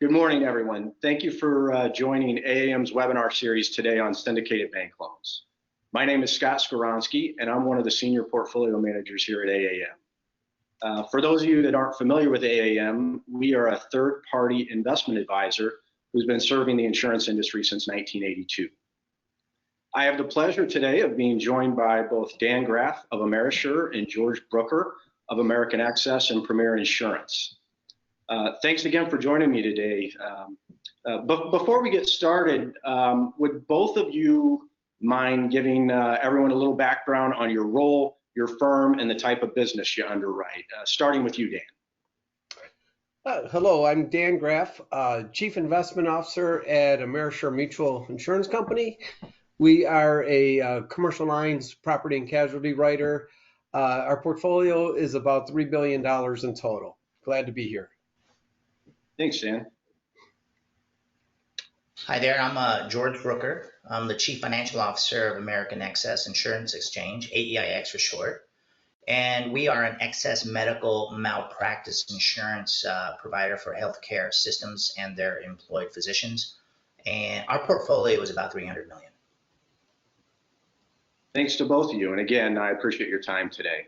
Good morning, everyone. Thank you for joining AAM's webinar series today on syndicated bank loans. My name is Scott Skowronski, and I'm one of the senior portfolio managers here at AAM. For those of you that aren't familiar with AAM, we are a third-party investment advisor who's been serving the insurance industry since 1982. I have the pleasure today of being joined by both Dan Graf of Amerisure and George Brooker of American Access and Premier Insurance. Thanks again for joining me today. But before we get started, would both of you mind giving everyone a little background on your role, your firm, and the type of business you underwrite? Starting with you, Dan. Hello, I'm Dan Graf, Chief Investment Officer at Amerisure Mutual Insurance Company. We are a commercial lines property and casualty writer. Our portfolio is about $3 billion in total. Glad to be here. Thanks, Dan. Hi there, I'm George Brooker. I'm the Chief Financial Officer of American Access Insurance Exchange, AEIX for short. And we are an excess medical malpractice insurance provider for healthcare systems and their employed physicians. And our portfolio is about $300 million. Thanks to both of you. And again, I appreciate your time today.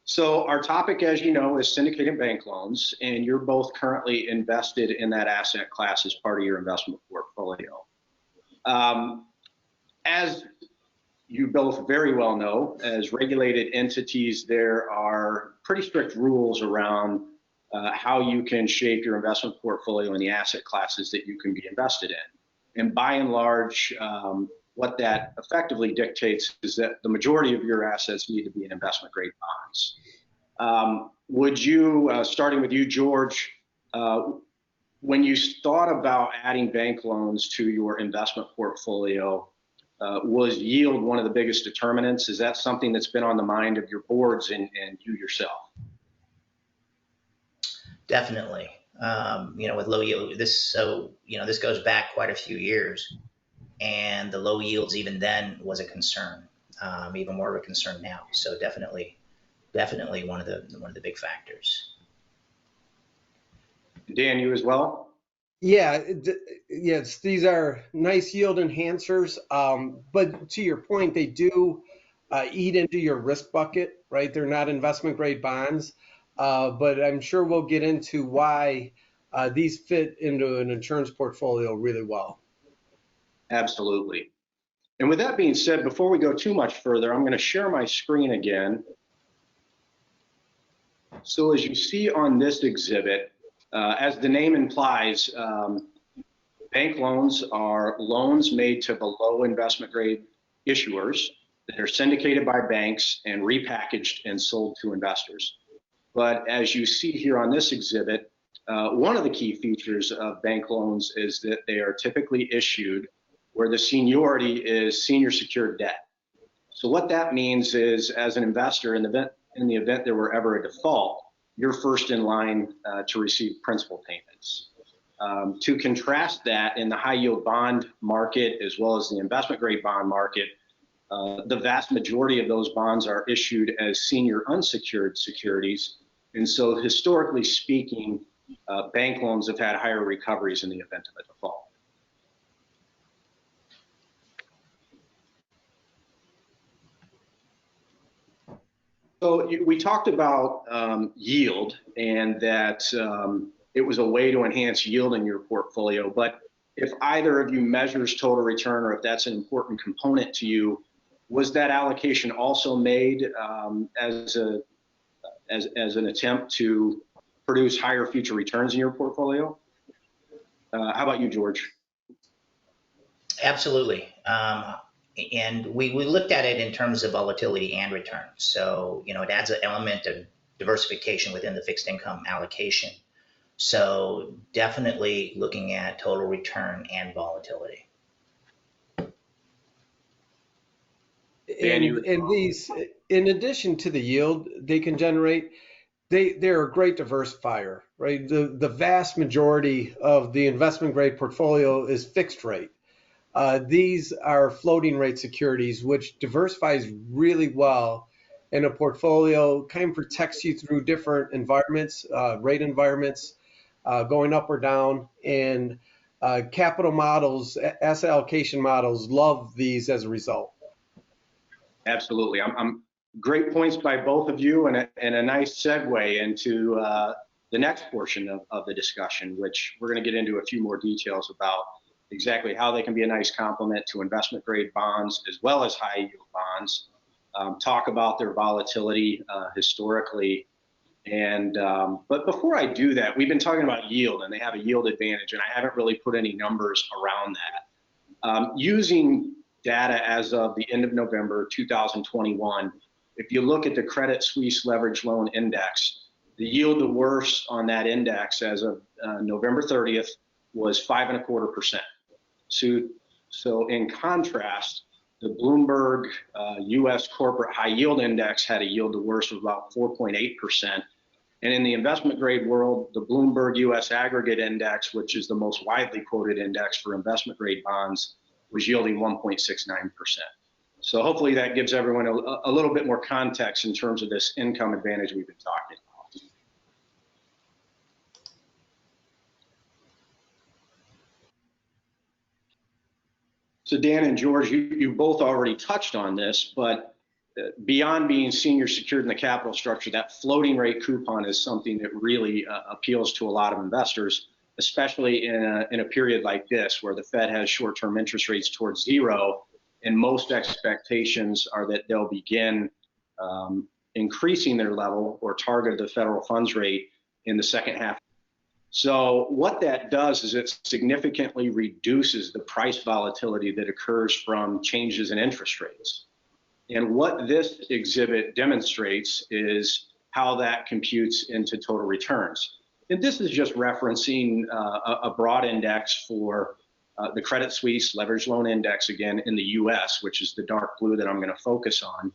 So our topic, as you know, is syndicated bank loans, and you're both currently invested in that asset class as part of your investment portfolio. As you both very well know, as regulated entities, there are pretty strict rules around how you can shape your investment portfolio in the asset classes that you can be invested in. And by and large, what that effectively dictates is that the majority of your assets need to be in investment grade bonds. Would you, starting with you, George, when you thought about adding bank loans to your investment portfolio, was yield one of the biggest determinants? Is that something that's been on the mind of your boards and you yourself? Definitely. With low yield, this goes back quite a few years. And the low yields even then was a concern, even more of a concern now. So definitely one of the big factors. Dan, you as well? Yeah, yes, these are nice yield enhancers, but to your point, they do eat into your risk bucket, right? They're not investment grade bonds, but I'm sure we'll get into why these fit into an insurance portfolio really well. Absolutely. And with that being said, before we go too much further, I'm going to share my screen again. So as you see on this exhibit, as the name implies, bank loans are loans made to below investment grade issuers that are syndicated by banks and repackaged and sold to investors. But as you see here on this exhibit, one of the key features of bank loans is that they are typically issued where the seniority is senior secured debt. So what that means is, as an investor, in the event there were ever a default, you're first in line to receive principal payments. To contrast that, in the high yield bond market, as well as the investment grade bond market, the vast majority of those bonds are issued as senior unsecured securities. And so historically speaking, bank loans have had higher recoveries in the event of a default. So we talked about yield and that it was a way to enhance yield in your portfolio. But if either of you measures total return, or if that's an important component to you, was that allocation also made as an attempt to produce higher future returns in your portfolio? How about you, George? Absolutely. And we looked at it in terms of volatility and return. So, it adds an element of diversification within the fixed income allocation. So definitely looking at total return and volatility. And these, in addition to the yield they can generate, they're a great diversifier, right? The vast majority of the investment grade portfolio is fixed rate. These are floating rate securities, which diversifies really well in a portfolio, kind of protects you through different environments, rate environments. going up or down. And capital models, asset allocation models love these as a result. Absolutely. I'm great points by both of you, and a nice segue into the next portion of the discussion, which we're going to get into a few more details about exactly how they can be a nice complement to investment grade bonds as well as high yield bonds, talk about their volatility historically. And but before I do that, we've been talking about yield, and they have a yield advantage, and I haven't really put any numbers around that. Using data as of the end of November 2021, if you look at the Credit Suisse Leveraged Loan Index, the yield to worst on that index as of November 30th was 5.25%. So in contrast, the Bloomberg U.S. Corporate High Yield Index had a yield to worst of about 4.8%. And in the investment grade world, the Bloomberg U.S. Aggregate Index, which is the most widely quoted index for investment grade bonds, was yielding 1.69%. So hopefully that gives everyone a little bit more context in terms of this income advantage we've been talking about. So Dan and George, you both already touched on this, but beyond being senior secured in the capital structure, that floating rate coupon is something that really appeals to a lot of investors, especially in a period like this where the Fed has short-term interest rates towards zero, and most expectations are that they'll begin increasing their level or target of the federal funds rate in the second half. So what that does is it significantly reduces the price volatility that occurs from changes in interest rates. And what this exhibit demonstrates is how that computes into total returns. And this is just referencing a broad index for the Credit Suisse Leveraged Loan Index, again, in the US, which is the dark blue that I'm going to focus on.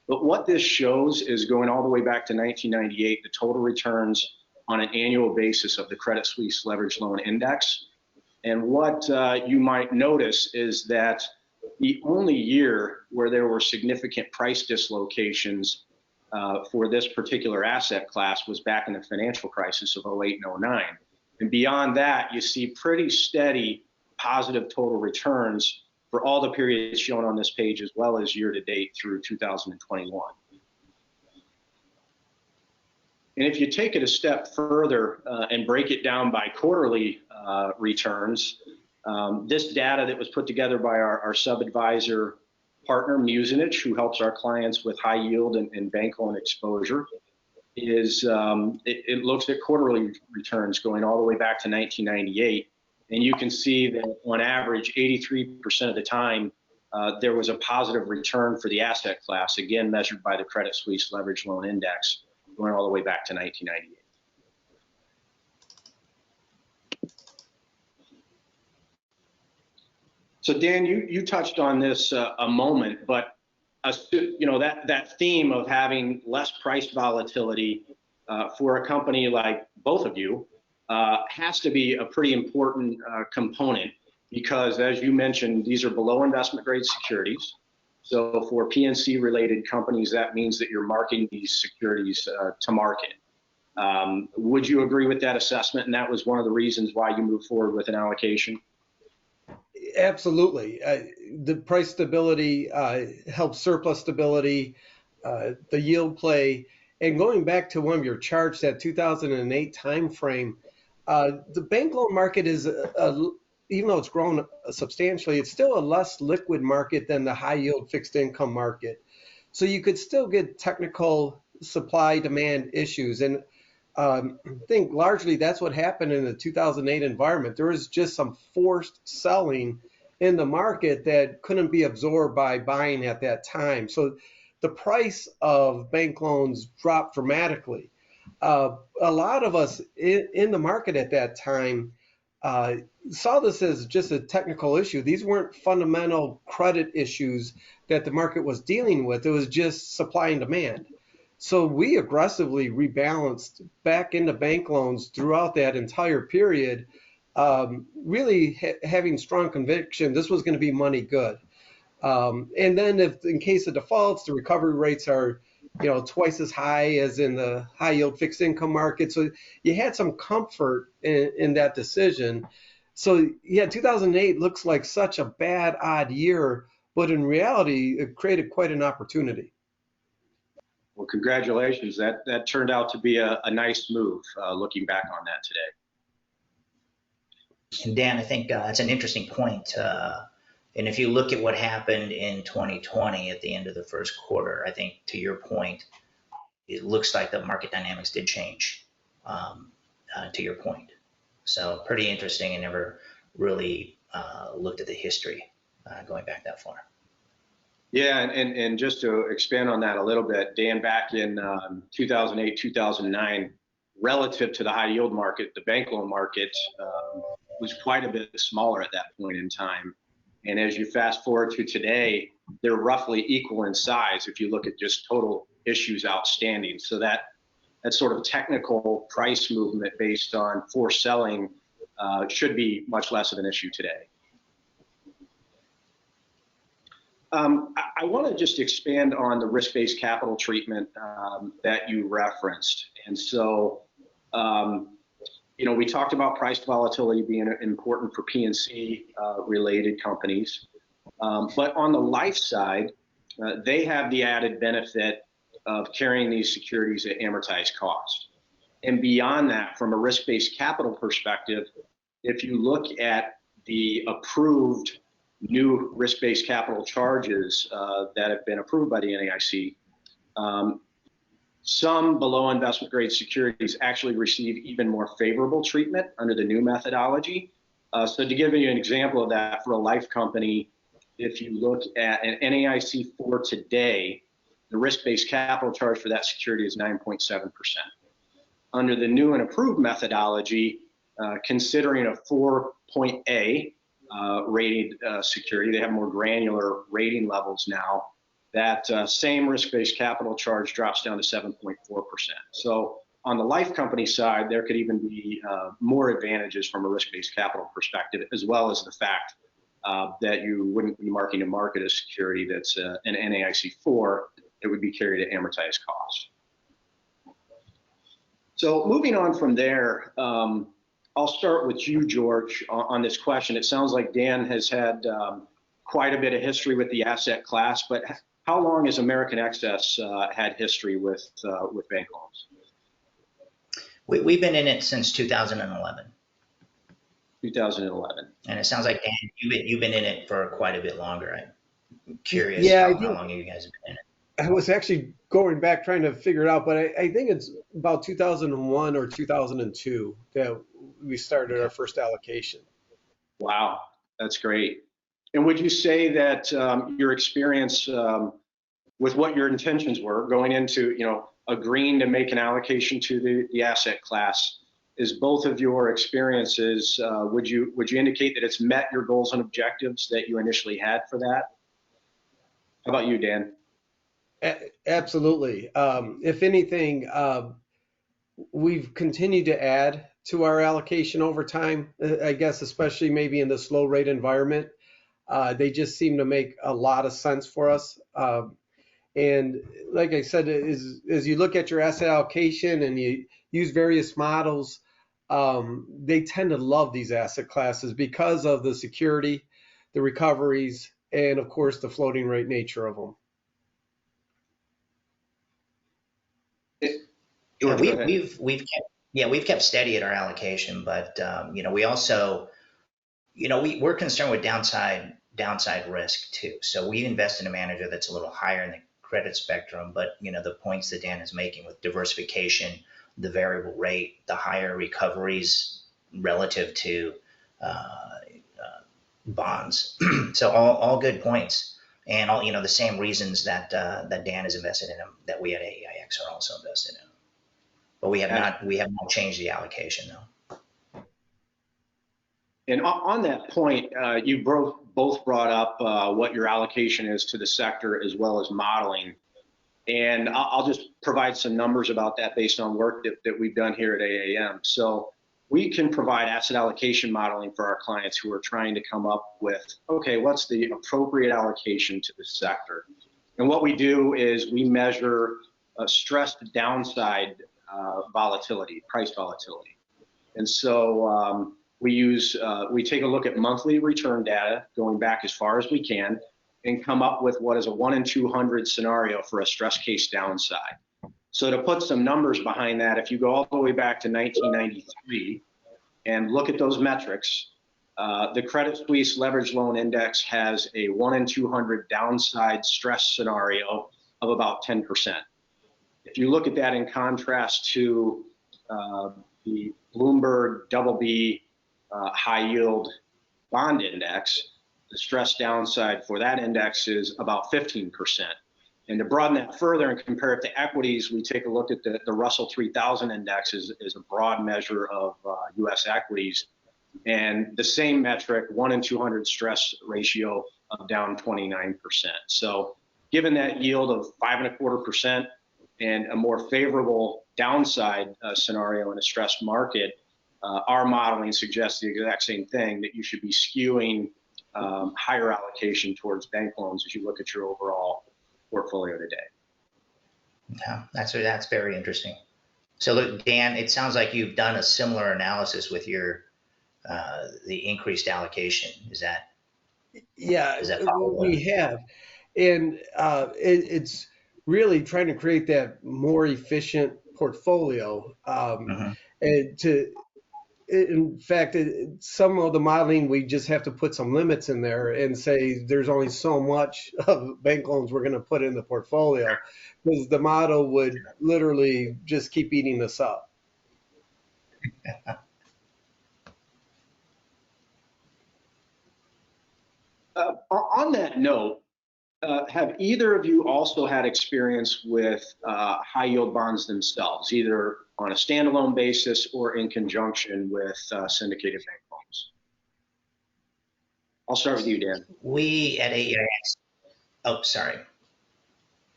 But what this shows is going all the way back to 1998, the total returns on an annual basis of the Credit Suisse Leveraged Loan Index. And what you might notice is that the only year where there were significant price dislocations for this particular asset class was back in the financial crisis of 08 and 09. And beyond that, you see pretty steady positive total returns for all the periods shown on this page, as well as year to date through 2021. And if you take it a step further and break it down by quarterly returns, this data that was put together by our sub-advisor partner, Muzinich, who helps our clients with high yield and bank loan exposure, is it looks at quarterly returns going all the way back to 1998. And you can see that on average, 83% of the time, there was a positive return for the asset class, again, measured by the Credit Suisse Leveraged Loan Index, going all the way back to 1998. So Dan, you touched on this a moment, but that theme of having less price volatility for a company like both of you has to be a pretty important component, because as you mentioned, these are below investment grade securities. So for PNC related companies, that means that you're marking these securities to market. Would you agree with that assessment? And that was one of the reasons why you moved forward with an allocation? Absolutely. The price stability helps surplus stability, the yield play. And going back to one of your charts, that 2008 timeframe, the bank loan market is, even though it's grown substantially, it's still a less liquid market than the high yield fixed income market. So you could still get technical supply demand issues. And I think largely that's what happened in the 2008 environment. There was just some forced selling in the market that couldn't be absorbed by buying at that time. So the price of bank loans dropped dramatically. A lot of us in the market at that time saw this as just a technical issue. These weren't fundamental credit issues that the market was dealing with. It was just supply and demand. So we aggressively rebalanced back into bank loans throughout that entire period, really having strong conviction this was going to be money good. And then if in case of defaults, the recovery rates are twice as high as in the high yield fixed income market. So you had some comfort in that decision. So yeah, 2008 looks like such a bad, odd year, but in reality, it created quite an opportunity. Well, congratulations. That turned out to be a nice move, looking back on that today. And Dan, I think that's an interesting point. And if you look at what happened in 2020 at the end of the first quarter, I think to your point, it looks like the market dynamics did change, to your point. So pretty interesting. I never really looked at the history going back that far. Yeah, and just to expand on that a little bit, Dan, back in 2008, 2009, relative to the high yield market, the bank loan market was quite a bit smaller at that point in time. And as you fast forward to today, they're roughly equal in size if you look at just total issues outstanding. So that sort of technical price movement based on forced selling should be much less of an issue today. I want to just expand on the risk-based capital treatment that you referenced. And so, we talked about price volatility being important for P&C related companies. But on the life side, they have the added benefit of carrying these securities at amortized cost. And beyond that, from a risk-based capital perspective, if you look at the approved new risk-based capital charges that have been approved by the NAIC, some below investment grade securities actually receive even more favorable treatment under the new methodology. So to give you an example of that, for a life company, if you look at an NAIC 4 today, the risk-based capital charge for that security is 9.7%. Under the new and approved methodology, considering a 4.A rated security, they have more granular rating levels now, that same risk-based capital charge drops down to 7.4%. So on the life company side, there could even be more advantages from a risk-based capital perspective, as well as the fact that you wouldn't be marking to market a security that's an NAIC 4, it would be carried at amortized cost. So moving on from there, I'll start with you, George, on this question. It sounds like Dan has had quite a bit of history with the asset class, but how long has American Excess had history with bank loans? We've been in it since 2011. 2011. And it sounds like, Dan, you've been in it for quite a bit longer. I'm curious Yeah, how long you guys have been in it. I was actually going back trying to figure it out, but I think it's about 2001 or 2002 that we started our first allocation. Wow, that's great. And would you say that your experience with what your intentions were going into, agreeing to make an allocation to the asset class, is both of your experiences, would you indicate that it's met your goals and objectives that you initially had for that? How about you, Dan? Absolutely. If anything, we've continued to add to our allocation over time, I guess, especially maybe in the slow rate environment. They just seem to make a lot of sense for us. And like I said, as you look at your asset allocation and you use various models, they tend to love these asset classes because of the security, the recoveries, and of course, the floating rate nature of them. We've kept steady at our allocation, but we also, we're concerned with downside risk too. So we invest in a manager that's a little higher in the credit spectrum, but the points that Dan is making with diversification, the variable rate, the higher recoveries relative to bonds. So all good points, and all the same reasons that Dan is invested in them, that we at AEIX are also invested in. But we have not changed the allocation though. And on that point, you both brought up what your allocation is to the sector as well as modeling. And I'll just provide some numbers about that based on work that we've done here at AAM. So we can provide asset allocation modeling for our clients who are trying to come up with, okay, what's the appropriate allocation to the sector? And what we do is we measure stressed downside volatility, price volatility. And so we take a look at monthly return data going back as far as we can and come up with what is a 1 in 200 scenario for a stress case downside. So to put some numbers behind that, if you go all the way back to 1993 and look at those metrics, the Credit Suisse Leveraged Loan Index has a 1 in 200 downside stress scenario of about 10%. If you look at that in contrast to the Bloomberg BB High Yield Bond Index, the stress downside for that index is about 15%. And to broaden that further and compare it to equities, we take a look at the Russell 3000 index is a broad measure of U.S. equities. And the same metric, 1 in 200 stress ratio of down 29%. So given that yield of 5.25% and a more favorable downside scenario in a stressed market, our modeling suggests the exact same thing, that you should be skewing higher allocation towards bank loans as you look at your overall portfolio today. Yeah, that's very interesting. So look, Dan, it sounds like you've done a similar analysis with your the increased allocation. Is that? Yeah, we have, and it's really trying to create that more efficient portfolio. And in fact, some of the modeling, we just have to put some limits in there and say there's only so much of bank loans we're going to put in the portfolio, because the model would literally just keep eating us up. On that note, have either of you also had experience with high yield bonds themselves, either on a standalone basis or in conjunction with syndicated bank loans? I'll start with you, Dan. We at AEIX. Oh, sorry.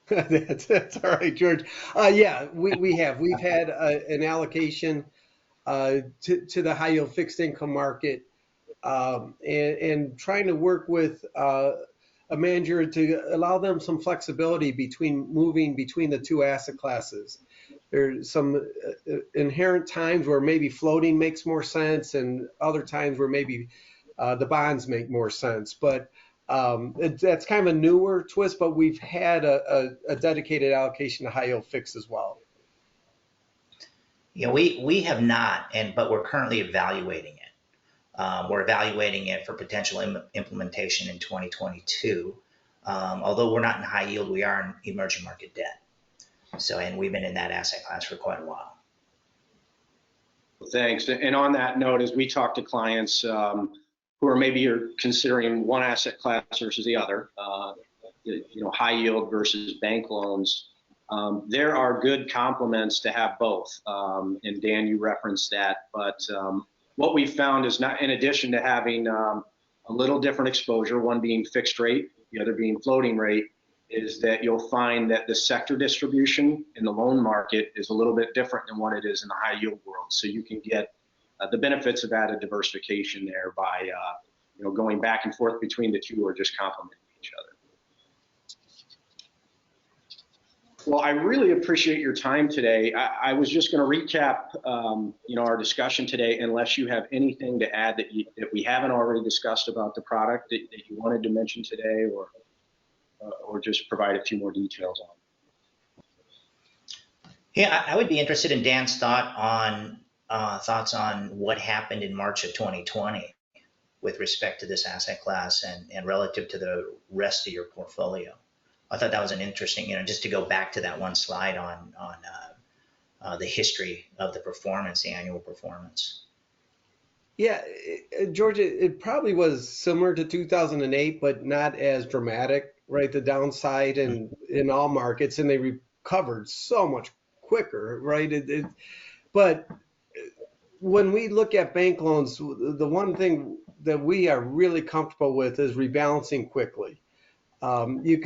That's all right, George. Yeah, we have. We've had an allocation to the high yield fixed income market, and trying to work with a manager to allow them some flexibility between moving between the two asset classes. There's some inherent times where maybe floating makes more sense, and other times where maybe the bonds make more sense. But that's kind of a newer twist, but we've had a dedicated allocation to high yield fixed as well. Yeah, we have not, but we're currently evaluating it. We're evaluating it for potential implementation in 2022. Although we're not in high yield, we are in emerging market debt. So, and we've been in that asset class for quite a while. Thanks. And on that note, as we talk to clients who are maybe you're considering one asset class versus the other, high yield versus bank loans, there are good complements to have both. And Dan, you referenced that, but what we found is, not in addition to having a little different exposure, one being fixed rate, the other being floating rate, is that you'll find that the sector distribution in the loan market is a little bit different than what it is in the high yield world. So you can get the benefits of added diversification there by going back and forth between the two, or just complementing each other. Well, I really appreciate your time today. I was just going to recap, our discussion today, unless you have anything to add that we haven't already discussed about the product that you wanted to mention today, or just provide a few more details on. Yeah, I would be interested in Dan's thoughts on what happened in March of 2020 with respect to this asset class and relative to the rest of your portfolio. I thought that was an interesting, just to go back to that one slide on the history of the performance, the annual performance. Yeah, George, it probably was similar to 2008, but not as dramatic, right? The downside in all markets, and they recovered so much quicker, right? But when we look at bank loans, the one thing that we are really comfortable with is rebalancing quickly. You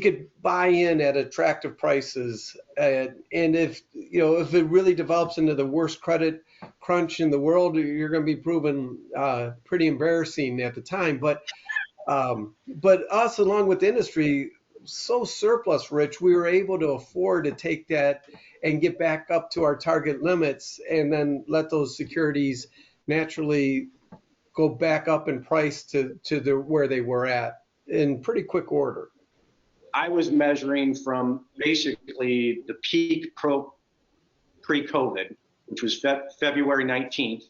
could buy in at attractive prices, and if it really develops into the worst credit crunch in the world, you're going to be proven pretty embarrassing at the time. But us, along with the industry, so surplus, Rich, we were able to afford to take that and get back up to our target limits and then let those securities naturally go back up in price to where they were at in pretty quick order. I was measuring from basically the peak pre-COVID, which was February 19th,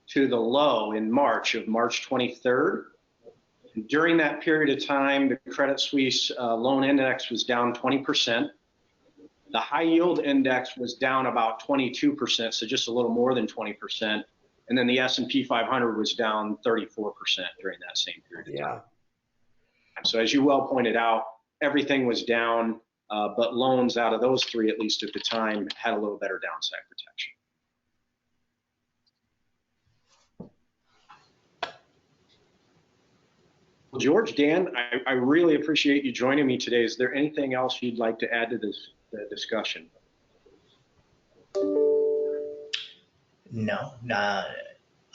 to the low in March 23rd. And during that period of time, the Credit Suisse loan index was down 20%. The high yield index was down about 22%, so just a little more than 20%. And then the S&P 500 was down 34% during that same period of time. So as you well pointed out, everything was down, but loans out of those three, at least at the time, had a little better downside protection. Well, George, Dan, I really appreciate you joining me today. Is there anything else you'd like to add to this discussion? No,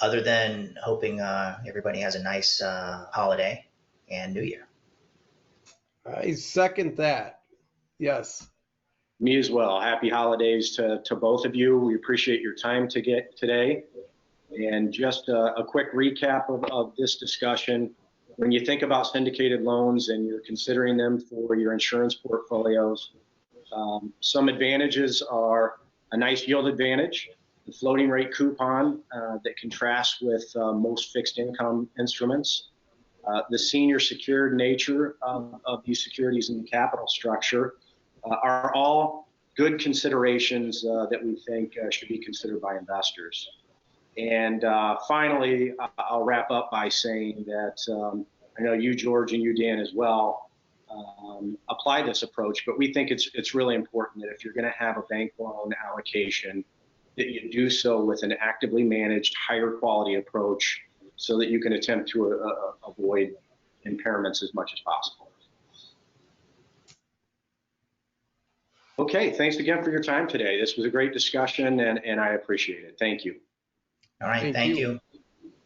other than hoping everybody has a nice holiday and New Year. I second that. Yes. Me as well. Happy holidays to both of you. We appreciate your time today. And just a quick recap of this discussion. When you think about syndicated loans and you're considering them for your insurance portfolios, some advantages are a nice yield advantage, the floating rate coupon that contrasts with most fixed income instruments, the senior secured nature of these securities in the capital structure are all good considerations that we think should be considered by investors. And finally, I'll wrap up by saying that I know you, George, and you, Dan, as well, apply this approach, but we think it's really important that if you're going to have a bank loan allocation, that you do so with an actively managed, higher quality approach so that you can attempt to avoid impairments as much as possible. Okay, thanks again for your time today. This was a great discussion, and I appreciate it. Thank you. All right, thank you.